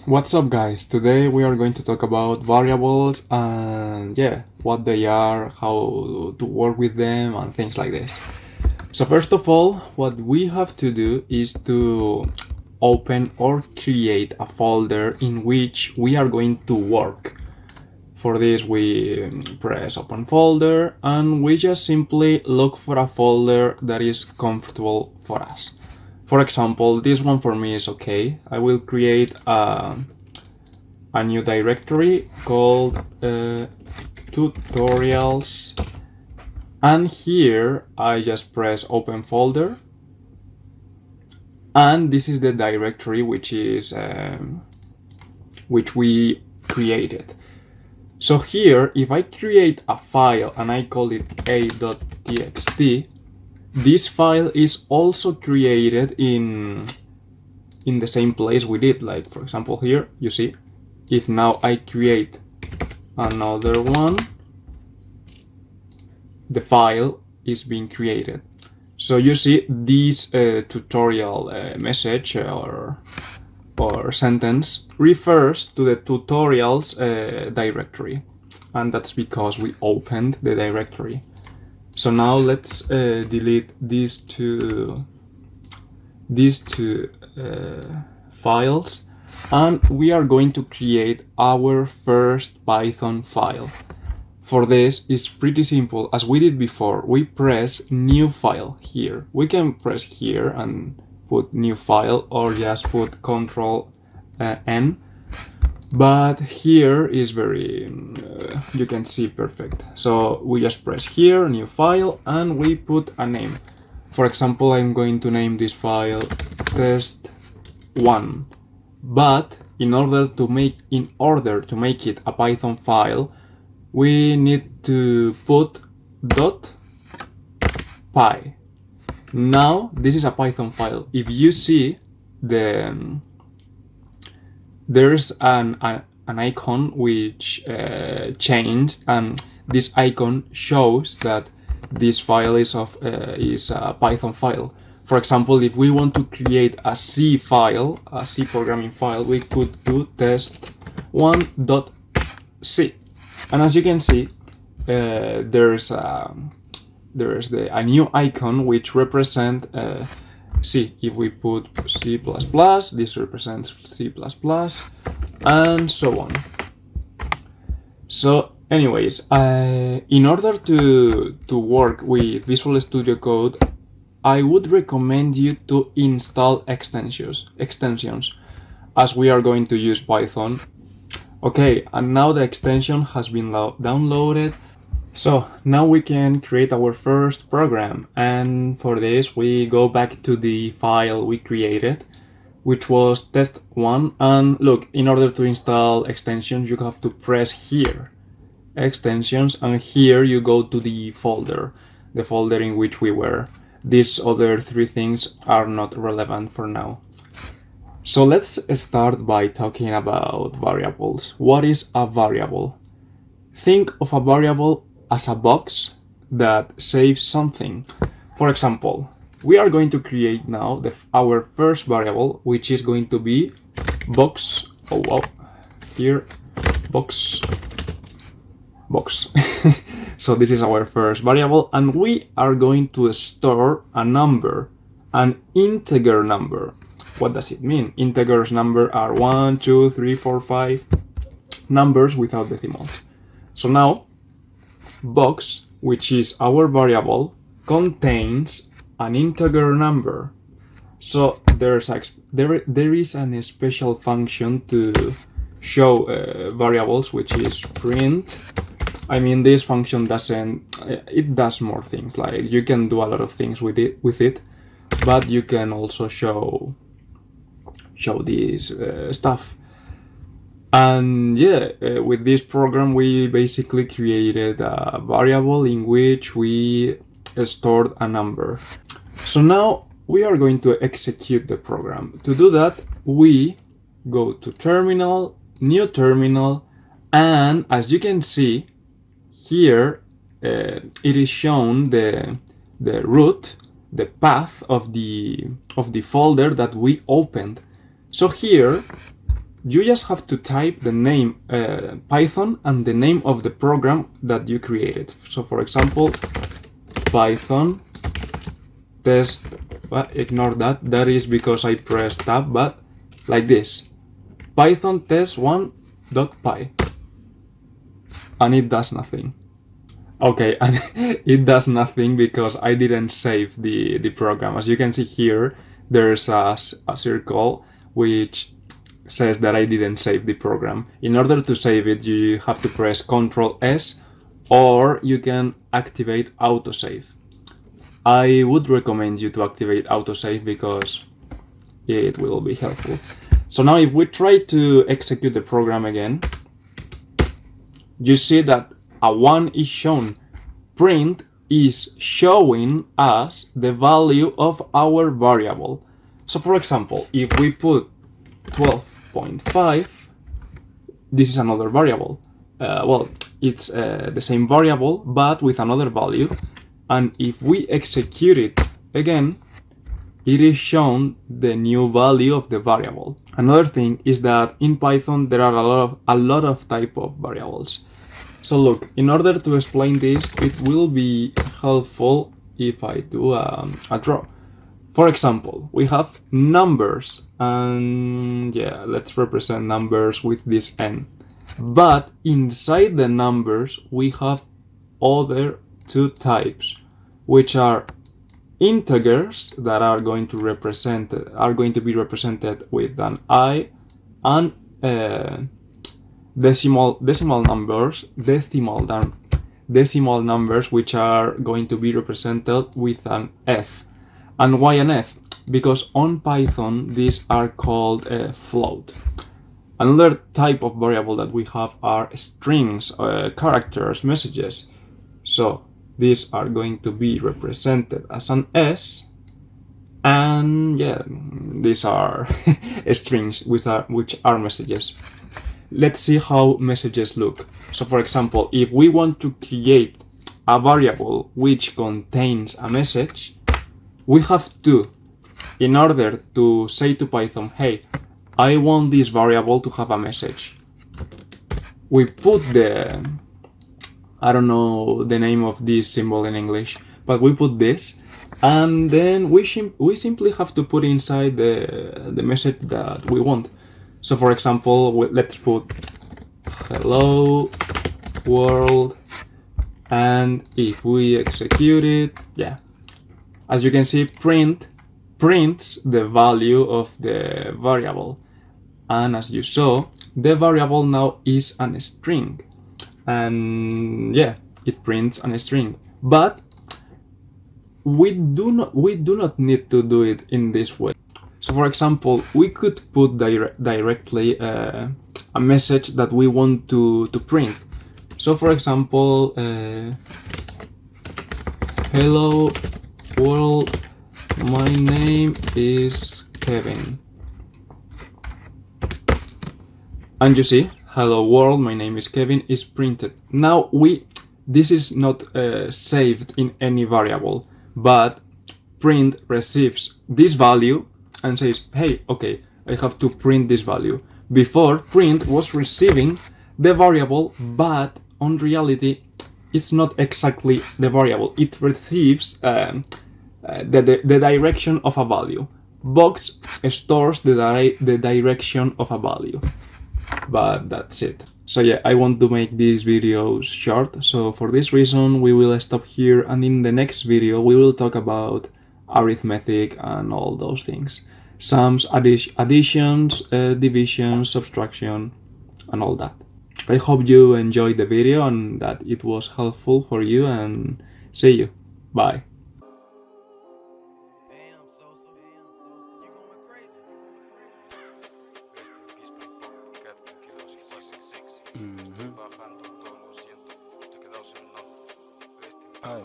What's up guys? Today we are going to talk about variables and what they are, how to work with them and things like this. So first of all, what we have to do is to open or create a folder in which we are going to work. For this we press open folder and we just simply look for a folder that is comfortable for us. For example, this one for me is okay. I will create a new directory called tutorials, and here I just press open folder, and this is the directory which we created. So here, if I create a file and I call it a.txt, this file is also created in the same place we did. Like for example here, you see, if now I create another one, the file is being created. So you see this tutorial message or sentence refers to the tutorials directory, and that's because we opened the directory. So now let's delete these two files, and we are going to create our first Python file. For this, it's pretty simple. As we did before, we press new file here. We can press here and put new file or just put Control N, but here is very you can see perfect. So we just press here, new file, and we put a name. For example, I'm going to name this file test1, but in order to make it a Python file, we need to put .py. Now this is a Python file. If you see there's an icon which changed, and this icon shows that this file is a Python file. For example, if we want to create a C file, a C programming file, we could do test1.c. And as you can see, there's a new icon which represents C. If we put C++, this represents C++, and so on. So anyways, in order to work with Visual Studio Code, I would recommend you to install extensions, as we are going to use Python. Okay, and now the extension has been downloaded. So now we can create our first program, and for this we go back to the file we created, which was test1. And look, in order to install extensions, you have to press here, extensions, and here you go to the folder in which we were. These other three things are not relevant for now. So let's start by talking about variables. What is a variable? Think of a variable as a box that saves something. For example, we are going to create now our first variable, which is going to be box. Box. So this is our first variable, and we are going to store a number, an integer number. What does it mean? Integers number are 1, 2, 3, 4, 5 numbers without decimals. So now, box, which is our variable, contains an integer number. So there is a special function to show variables, which is print. I mean, this function does more things. Like, you can do a lot of things with it, but you can also show this stuff. And with this program we basically created a variable in which we stored a number. So now we are going to execute the program. To do that, we go to terminal, new terminal, and as you can see here, it is shown the root, the path of the folder that we opened. So here you just have to type the name Python and the name of the program that you created. So for example, Python test, well, ignore that, that is because I pressed tab, but like this, Python test1.py, and it does nothing. Okay, and it does nothing because I didn't save the program. As you can see here, there's a circle which says that I didn't save the program. In order to save it, you have to press Ctrl S, or you can activate autosave. I would recommend you to activate autosave because it will be helpful. So now if we try to execute the program again, you see that a 1 is shown. Print is showing us the value of our variable. So for example, if we put 12.5, this is another variable. Well, it's the same variable, but with another value. And if we execute it again, it is shown the new value of the variable. Another thing is that in Python there are a lot of type of variables. So look, in order to explain this, it will be helpful if I do a draw. For example, we have numbers, and yeah, let's represent numbers with this n. But inside the numbers, we have other two types, which are integers that are going to be represented with an I, and decimal numbers which are going to be represented with an F. And why an F? Because on Python these are called float. Another type of variable that we have are strings, characters, messages. So these are going to be represented as an S, and yeah, these are strings which are messages. Let's see how messages look. So for example, if we want to create a variable which contains a message, we have to, in order to say to Python, hey, I want this variable to have a message, we put the, I don't know the name of this symbol in English, but we put this, and then we simply have to put inside the message that we want. So for example, let's put hello world, and if we execute it, yeah, as you can see, prints the value of the variable, and as you saw, the variable now is a string, and yeah, it prints a string. But we do not need to do it in this way. So for example, we could put directly a message that we want to print. So for example, hello world, my name is Kevin. And you see, hello world, my name is Kevin is printed. Now this is not saved in any variable, but print receives this value and says, hey, okay, I have to print this value. Before, print was receiving the variable, but on reality, it's not exactly the variable. It receives the direction of a value. Box stores the direction of a value. But that's it. So yeah, I want to make these videos short, so for this reason we will stop here, and in the next video we will talk about arithmetic and all those things. Sums, additions, division, subtraction, and all that. I hope you enjoyed the video and that it was helpful for you, and see you. Bye. Ay.